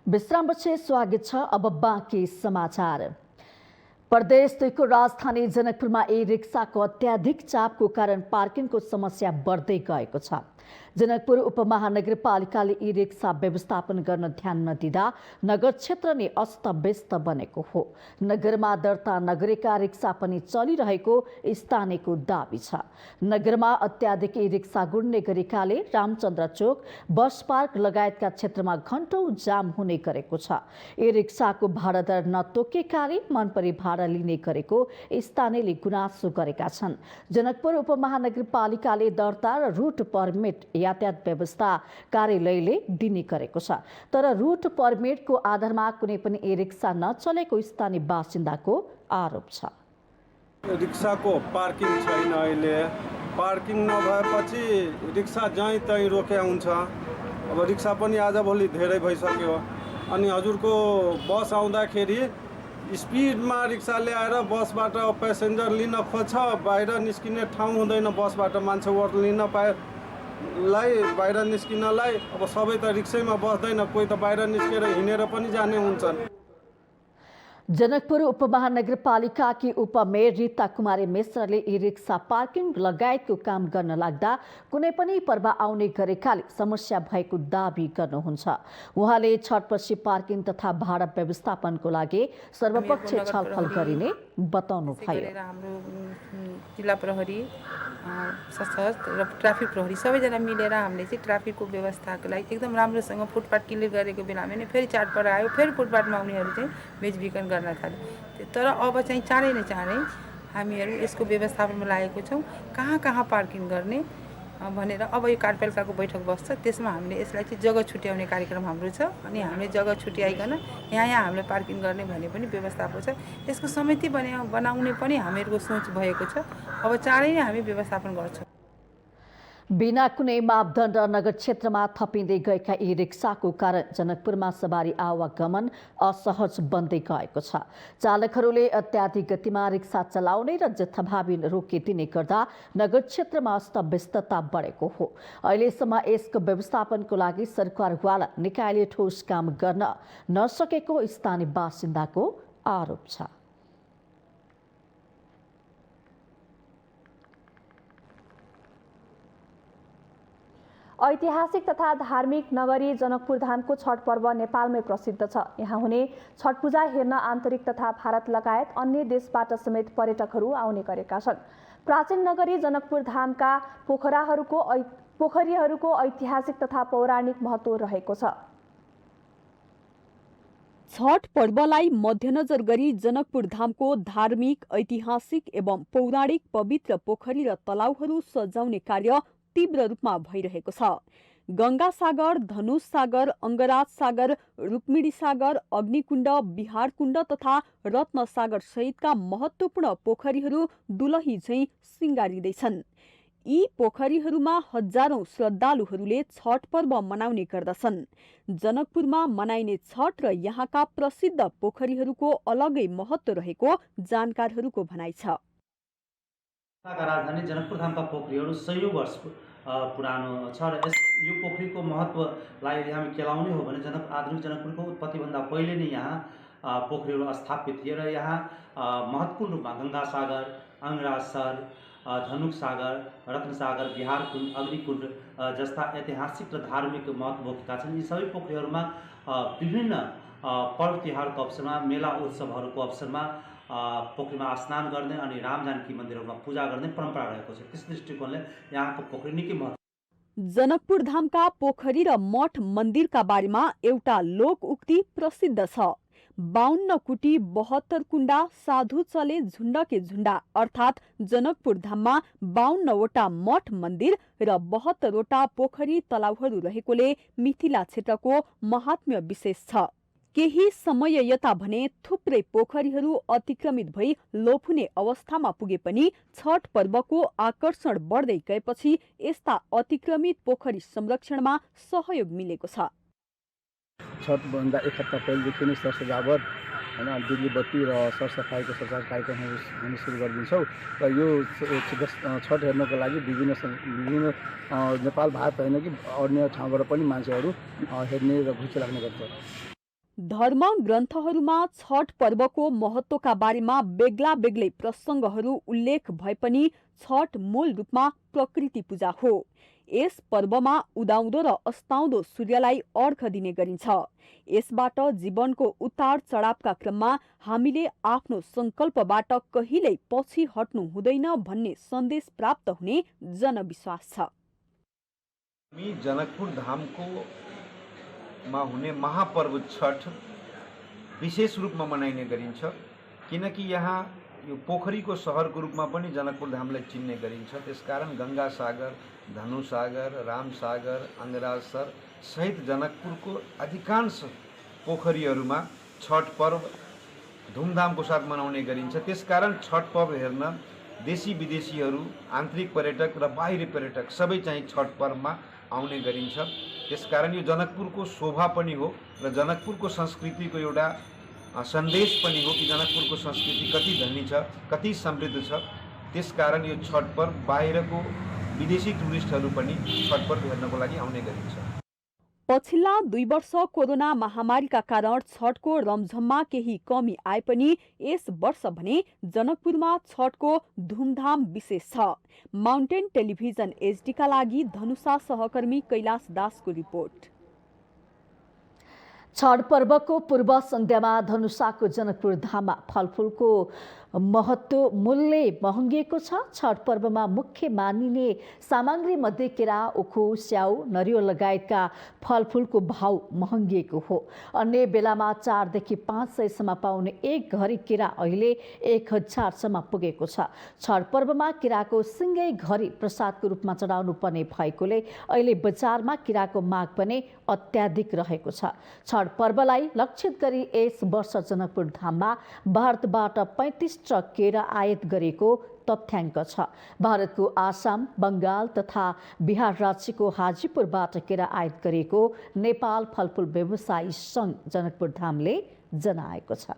विश्रामपछि स्वागत छ। अब बाँकी समाचार। प्रदेश 2 को राजधानी जनकपुरमा ई रिक्साको अत्याधिक चापको कारण पार्किङको समस्या बढ्दै गएको छ। जनकपुर उपमहानगरपालिकाले ई रिक्सा व्यवस्थापन गर्न ध्यान नदिँदा नगर क्षेत्र नै अस्तव्यस्त बनेको हो। नगरमा दर्ता नगरेका रिक्सा पनि चलिरहेको स्थानीयको दाबी छ। नगरमा अत्याधिक ई रिक्सा गुड्ने गरेकाले रामचन्द्र चोक, बस पार्क लगायतका क्षेत्रमा घण्टौं जाम हुने गरेको छ। ई रिक्साको भाडा दर नतोकेकाले मनपरी भाडा लिने गरेको स्थानीयले गुनासो गरेका छन्। जनकपुर उपमहानगरपालिकाले दर्ता र रुट परमिट यातायात व्यवस्था कार्यालयले दिने गरेको छ, तर रुट परमिटको आधारमा कुनै पनि ई रिक्सा नचलेको स्थानीय बासिन्दाको आरोप छ। रिक्साको पार्किङ छैन, अहिले पार्किङ नभएपछि रिक्सा जहीँ तहीँ रोक्या हुन्छ। अब रिक्सा पनि आजभोलि धेरै भइसक्यो अनि हजुरको बस आउँदाखेरि स्पिडमा रिक्सा ल्याएर बसबाट पेसेन्जर लिन खोज्छ, बाहिर निस्किने ठाउँ हुँदैन, बसबाट मान्छे लिन लाई बाहिर निस्किनलाई अब सबै त रिक्सैमा बस्दैन, कोही त बाहिर निस्केर हिँडेर पनि जाने हुन्छन्। जनकपुर उपमहानगरपालिकाकी उपमेयर रीता कुमारी मिश्रले ई रिक्सा पार्किङ लगायतको काम गर्न लाग्दा कुनै पनि पर्व आउने गरेकाले समस्या भएको दाबी गर्नुहुन्छ। उहाँले छटपछि पार्किङ तथा भाडा व्यवस्थापनको लागि सर्वपक्षीय छलफल गरिने बताउनु भयो। हाम्रो जिल्ला प्रहरी, सशस्त्र र ट्राफिक प्रहरी सबैजना मिलेर हामीले चाहिँ ट्राफिकको व्यवस्थाको लागि एकदम राम्रोसँग फुटपाथ क्लियर गरेको बेलामा नै फेरि चाडपर्व आयो, फेरि फुटपाथमा आउनेहरू चाहिँ बेचबिखन गर्न थाल्यो। तर अब चाहिँ चाँडै नै चाँडै हामीहरू यसको व्यवस्थापनमा लागेको छौँ, कहाँ कहाँ पार्किङ गर्ने भनेर। अब यो कार्यपालिकाको बैठक बस्छ, त्यसमा हामीले यसलाई चाहिँ जग्गा छुट्याउने कार्यक्रम हाम्रो छ अनि हामीले जग्गा छुट्याइकन यहाँ हामीले पार्किङ गर्ने भन्ने पनि व्यवस्थापन छ। यसको समिति बनाउने पनि हामीहरूको सोच भएको छ। अब चाँडै नै हामी व्यवस्थापन गर्छौँ। बिना कुनै मापदण्ड नगर क्षेत्रमा थपिँदै गएका ई रिक्साको कारण जनकपुरमा सवारी आवागमन असहज बन्दै गएको छ। चालकहरूले अत्याधिक गतिमा रिक्सा चलाउने र जथाभावी रोकिदिने गर्दा नगर क्षेत्रमा अस्तव्यस्तता बढेको हो। अहिलेसम्म यसको व्यवस्थापनको लागि सरकारवाला निकायले ठोस काम गर्न नसकेको स्थानीय बासिन्दाको आरोप छ। ऐतिहासिक तथा धार्मिक नगरी जनकपुर धामको छठ पर्व नेपालमै प्रसिद्ध छ। यहाँ हुने छठ पूजा हेर्न आन्तरिक तथा भारत लगायत अन्य देशबाट समेत पर्यटकहरू आउने गरेका छन्। प्राचीन नगरी जनकपुर धामका पोखरीहरूको ऐतिहासिक तथा पौराणिक महत्त्व रहेको छ। छठ पर्वलाई मध्यनजर गरी जनकपुर धामको धार्मिक, ऐतिहासिक एवं पौराणिक पवित्र पोखरी र तलाउहरू सजाउने कार्य तीव्र रूपमा भइरहेको छ। गंगा सागर, धनुष सागर, अंगराज सागर, रुक्मिणी सागर, अग्निकुण्ड, बिहारकुण्ड तथा रत्न सागर सहितका महत्त्वपूर्ण पोखरीहरू दुलही झैं सिंगारिँदैछन्। यी पोखरीहरूमा हजारौं श्रद्धालुहरूले छठ पर्व मनाउने गर्दछन्। जनकपुरमा मनाइने छठ र यहाँका प्रसिद्ध पोखरीहरूको अलगै महत्त्व रहेको जानकारहरूको भनाइ छ। राजधानी जनकपुर धामका पोखरीहरू सयौं वर्ष पुरानो छ र यो पोखरीको महत्त्वलाई यदि हामी केलाउने हो भने आधुनिक जनकपुरको उत्पत्तिभन्दा पहिले नै यहाँ पोखरीहरू स्थापित थिए र यहाँ महत्त्वपूर्ण रूपमा गंगा सागर, अंगराज सागर, धनुष सागर, रत्न सागर, बिहारकुण्ड, अग्निकुण्ड जस्ता ऐतिहासिक र धार्मिक महत्त्व बोकेका छन्। यी सबै पोखरीहरूमा विभिन्न पर्व तिहारको अवसरमा, मेला उत्सवहरूको अवसरमा पोखरीमा स्नान गर्ने अनि राम जानकी मन्दिरहरूमा पूजा गर्ने परम्परा रहेको छ। त्यस दृष्टिकोणले यहाँको पोखरी निकै महत्त्व। जनकपुर धामका पोखरी र मठ मन्दिरका बारेमा एउटा लोक उक्ति प्रसिद्ध छ। 52 कुटी 72 कुण्डा, साधु चले झुण्डके झुण्डा। अर्थात् जनकपुर धाममा 52 वटा मठ मन्दिर र 72 वटा पोखरी तलाउहरू रहेकोले मिथिला क्षेत्रको महात्म्य विशेष छ। केही समय यता भने थुप्रै पोखरीहरू अतिक्रमित भई लोप हुने अवस्थामा पुगे पनि छठ पर्वको आकर्षण बढ्दै गएपछि यस्ता अतिक्रमित पोखरी संरक्षणमा सहयोग मिलेको छ। छठभन्दा एक हप्ता पहिलेदेखि नै सरसजावट होइन, बिजुली बत्ती र सरसफाइको सरकार कार्यक्रमहरू हामी सुरु गरिदिन्छौँ र यो छठ हेर्नको लागि विभिन्न नेपाल भारत होइन कि अन्य ठाउँबाट पनि मान्छेहरू हेर्ने र घुइँचो लाग्ने गर्छ। धर्म ग्रन्थहरूमा छठ पर्वको महत्त्वका बारेमा बेग्ला बेग्लै प्रसङ्गहरू उल्लेख भए पनि छठ मूल रूपमा प्रकृति पूजा हो। यस पर्वमा उदाउँदो र अस्ताउँदो सूर्यलाई अर्घ दिने गरिन्छ। यसबाट जीवनको उतार चढावका क्रममा हामीले आफ्नो संकल्पबाट कहिल्यै पछि हट्नु हुँदैन भन्ने सन्देश प्राप्त हुने जनविश्वास छ। जनकपुर धामको हुने महापर्व छठ विशेष रूपमा मनाइने गरिन्छ, किनकि यहाँ यो पोखरीको सहरको रूपमा पनि जनकपुर धामलाई चिन्ने गरिन्छ। त्यसकारण गंगा सागर, धनु सागर, राम सागर, अंगराज सर सहित जनकपुरको अधिकांश पोखरीहरूमा छठ पर्व धुमधामको साथ मनाउने गरिन्छ। त्यसकारण छठ पर्व हेर्न देशी विदेशीहरू, आन्तरिक पर्यटक र बाहिरी पर्यटक सबै चाहिँ छठ पर्वमा आउने गरिन्छ। त्यसकारण यो जनकपुरको शोभा पनि हो र जनकपुरको संस्कृतिको एउटा सन्देश पनि हो कि जनकपुरको संस्कृति कति धनी छ, कति समृद्ध छ। त्यसकारण यो छठ पर्व बाहिरको विदेशी टुरिस्टहरू पनि छठ पर्व हेर्नको लागि आउने गरिन्छ। पछिल्ला 2 वर्ष कोरोना महामारीका कारण छठको रमझममा केही कमी आए पनि यस वर्ष भने जनकपुरमा छठको धुमधाम विशेष छ। माउन्टेन टेलिभिजन HD का लागि धनुषा सहकर्मी कैलाश दासको रिपोर्ट। छठ पर्वको पूर्व सन्ध्यामा धनुषाको जनकपुर धाममा फलफुलको महत्त्व मूल्य महँगिएको छ। छठ पर्वमा मुख्य मानिने सामग्री मध्ये केरा, उखु, स्याउ, नरिवल लगायतका फलफुलको भाउ महँगिएको हो। अन्य बेलामा 4 देखि 500 सम्म पाउने एक घरी केरा अहिले 1000 सम्म पुगेको छ। छठ पर्वमा केराको सिङ्गै घरी प्रसादको रूपमा चढाउनु पर्ने भएकोले अहिले बजारमा केराको माग पनि अत्याधिक रहेको छ। छठ पर्वलाई लक्षित गरी यस वर्ष जनकपुर धाममा भारतबाट 35 विशिष्ट केरा आयात गरेको तथ्याङ्क छ। भारतको आसाम, बङ्गाल तथा बिहार राज्यको हाजीपुरबाट केरा आयात गरेको नेपाल फलफुल व्यवसायी सङ्घ जनकपुर धामले जनाएको छ।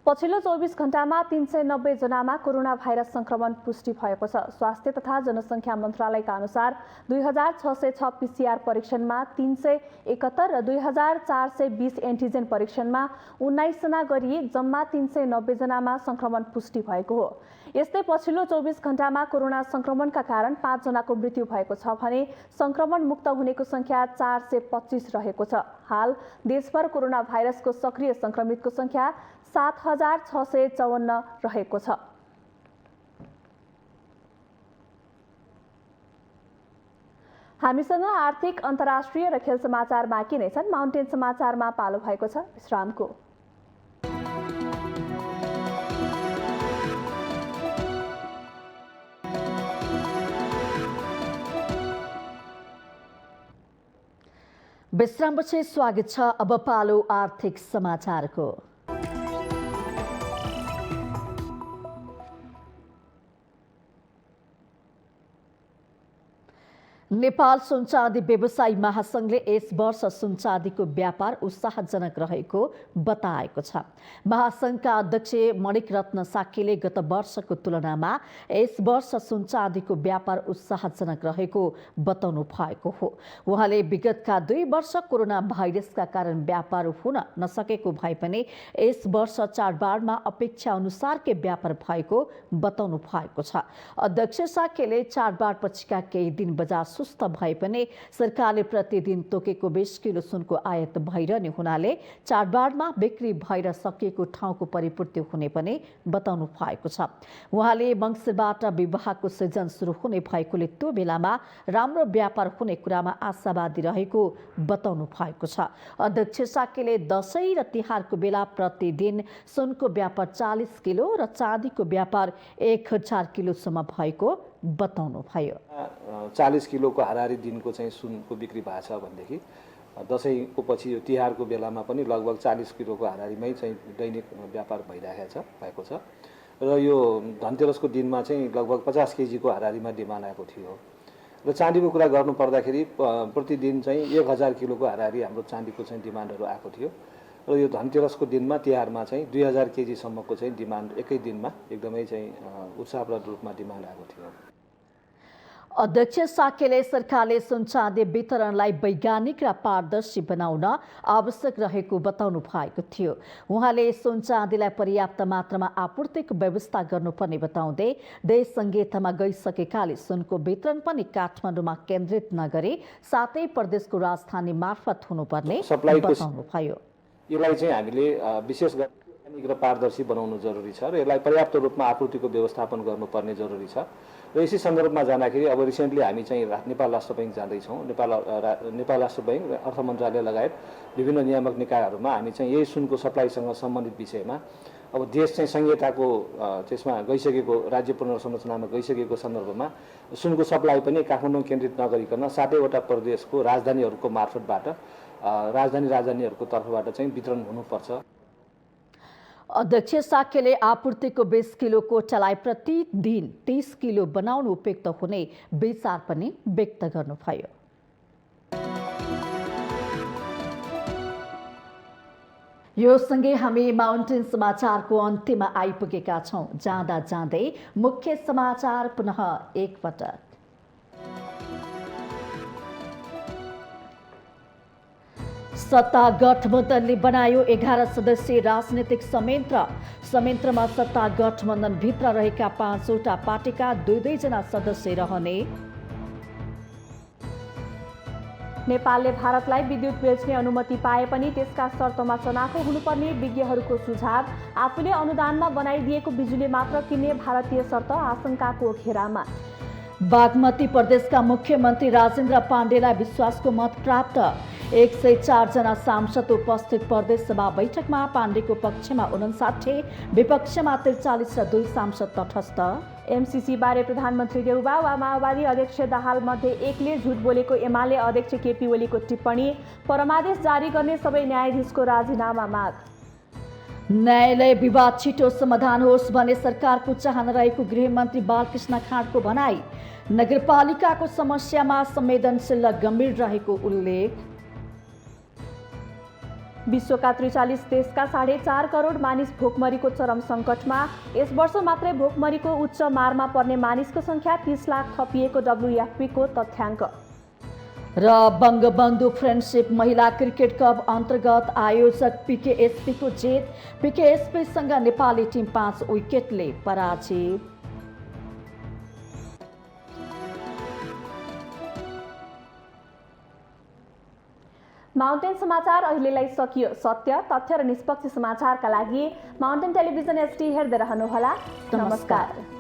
पछिल्लो 24 घण्टामा 390 जनामा कोरोना भाइरस संक्रमण पुष्टि भएको छ। स्वास्थ्य तथा जनसङ्ख्या मन्त्रालयका अनुसार 2606 पीसीआर परीक्षणमा 371 र 2420 एन्टिजेन परीक्षणमा 19 जना गरी जम्मा 390 जनामा संक्रमण पुष्टि भएको हो। यस्तै पछिल्लो 24 घण्टामा कोरोना संक्रमणका कारण 5 जनाको मृत्यु भएको छ भने संक्रमण मुक्त हुनेको संख्या 425 रहेको छ। हाल देशभर कोरोना भाइरसको सक्रिय संक्रमितको संख्या 7654 रहेको छ। हामीसँग आर्थिक, अन्तर्राष्ट्रिय र खेल समाचार बाँकी नै छन्। माउन्टेन समाचारमा पालो भएको छ विश्रामको। विश्रामपछि स्वागत छ। अब पालो आर्थिक समाचारको। नेपाल सुनचाँदी व्यवसायी महासंघले यस वर्ष सुनचाँदीको व्यापार उत्साहजनक रहेको बताएको छ। महासंघका अध्यक्ष मणिक रत्न साक्यले गत वर्षको तुलनामा यस वर्ष सुनचाँदीको व्यापार उत्साहजनक रहेको बताउनु भएको हो। उहाँले विगतका 2 वर्ष कोरोना भाइरसका कारण व्यापार हुन नसकेको भए पनि यस वर्ष चाडबाडमा अपेक्षा अनुसारकै व्यापार भएको बताउनु भएको छ। अध्यक्ष साक्यले चाडबाडपछिका केही दिन बजार सुस्त भए पनि सरकारले प्रतिदिन तोकेको 20 किलो सुनको आयात भइरहने हुनाले चाडबाडमा बिक्री भएर सकिएको ठाउँको परिपूर्ति हुने पनि बताउनु भएको छ। उहाँले मङ्सिरबाट विवाहको सिजन सुरु हुने भएकोले त्यो बेलामा राम्रो व्यापार हुने कुरामा आशावादी रहेको बताउनु भएको छ। अध्यक्ष साक्यले दशैं र तिहारको बेला प्रतिदिन सुनको व्यापार 40 किलो र चाँदीको व्यापार 1000 किलोसम्म भएको बताउनु भयो। 40 किलोको हाराहारी दिनको चाहिँ सुनको बिक्री भएको छ भनेदेखि दशैंको पछि तिहारको बेलामा पनि लगभग 40 किलोको हाराहारीमै चाहिँ दैनिक व्यापार भएको छ र यो धनतेरसको दिनमा चाहिँ लगभग 50 केजीको हाराहारीमा डिमान्ड आएको थियो। र चाँदीको कुरा गर्नु पर्दाखेरि प्रतिदिन चाहिँ 1000 किलोको हाराहारी हाम्रो चाँदीको चाहिँ डिमान्डहरू आएको थियो र यो धनतेरसको दिनमा तिहारमा चाहिँ 2000 केजीसम्मको चाहिँ डिमान्ड एकै दिनमा एकदमै चाहिँ उत्साहप्रद रूपमा डिमान्ड आएको थियो। अध्यक्ष साक्यले सरकारले सुनचाँदी वितरणलाई वैज्ञानिक र पारदर्शी बनाउन आवश्यक रहेको बताउनु भएको थियो। उहाँले सुनचाँदीलाई पर्याप्त मात्रामा आपूर्तिको व्यवस्था गर्नुपर्ने बताउँदै देश संघीयतामा गइसकेकाले सुनको वितरण पनि काठमाडौँमा केन्द्रित नगरी सातै प्रदेशको राजधानी मार्फत हुनुपर्ने बताउनु भयो। यसलाई चाहिँ हामीले विशेष गरी वैज्ञानिक र पारदर्शी बनाउनु जरुरी छ र यसलाई पर्याप्त रूपमा आपूर्तिको व्यवस्थापन गर्नुपर्ने जरुरी छ। र यसै सन्दर्भमा जाँदाखेरि अब रिसेन्टली हामी चाहिँ नेपाल राष्ट्र बैङ्क जाँदैछौँ। नेपाल राष्ट्र बैङ्क र अर्थ मन्त्रालय लगायत विभिन्न नियामक निकायहरूमा हामी चाहिँ यही सुनको सप्लाईसँग सम्बन्धित विषयमा अब देश चाहिँ संहिताको त्यसमा गइसकेको राज्य पुनर्संरचनामा गइसकेको सन्दर्भमा सुनको सप्लाई पनि काठमाडौँ केन्द्रित नगरिकन 7वटा प्रदेशको राजधानीहरूको मार्फतबाट राजधानीहरूको तर्फबाट चाहिँ वितरण हुनुपर्छ। अध्यक्ष साक्यले आपूर्तिको 20 किलो कोटालाई प्रतिदिन 30 किलो बनाउनु उपयुक्त हुने विचार पनि व्यक्त गर्नुभयो। यो सँगै हामी माउन्टेन समाचारको अन्त्यमा आइपुगेका छौँ। जाँदा जाँदै मुख्य समाचार पुनः एकपटक। सत्ता गठबन्धनले बनायो 11 सदस्यीय राजनीतिक संयन्त्रमा सत्ता गठबन्धनभित्र रहेका 5वटा पार्टीका 2-2 जना सदस्य रहने। नेपालले भारतलाई विद्युत बेच्ने अनुमति पाए पनि त्यसका शर्तमा चनाखो हुनुपर्ने विज्ञहरूको सुझाव। आफूले अनुदानमा बनाइदिएको बिजुली मात्र किन्ने भारतीय शर्त आशंकाको घेरामा। बागमती प्रदेशका मुख्यमन्त्री राजेन्द्र पाण्डेलाई विश्वासको मत प्राप्त। 104 जना सांसद उपस्थित प्रदेश सभा बैठकमा पाण्डेको पक्षमा 59, विपक्षमा 43 र 2 सांसद तटस्थ। एमसीसी बारे प्रधानमन्त्री देउबा वा माओवादी अध्यक्ष दाहाल मध्ये एकले झुट बोलेको एमाले अध्यक्ष केपी ओलीको टिप्पणी, परमादेश जारी गर्ने सबै न्यायाधीशको राजीनामा माग। न्यायालय विवाद छिटो समाधान होस् भन्ने सरकारको चाहना रहेको गृहमन्त्री बालकृष्ण खाँडको भनाई। नगरपालिकाको समस्यामा संवेदनशील र गम्भीर रहेको उल्लेख। विश्वका 43 देशका 4.5 करोड मानिस भोकमरीको चरम सङ्कटमा। यस वर्ष मात्रै भोकमरीको उच्च मारमा पर्ने मानिसको सङ्ख्या 30 लाख थपिएको WFPको तथ्याङ्क। र बङ्गबन्धु फ्रेन्डसिप महिला क्रिकेट कप अन्तर्गत आयोजक PKSPको जित। PKSPसँग नेपाली टिम 5 विकेटले पराजित। माउन्टेन समाचार अहिलेलाई सकियो। सत्य, तथ्य र निष्पक्ष समाचारका लागि माउन्टेन टेलिभिजन HD हेर्दै रहनुहोला। नमस्कार।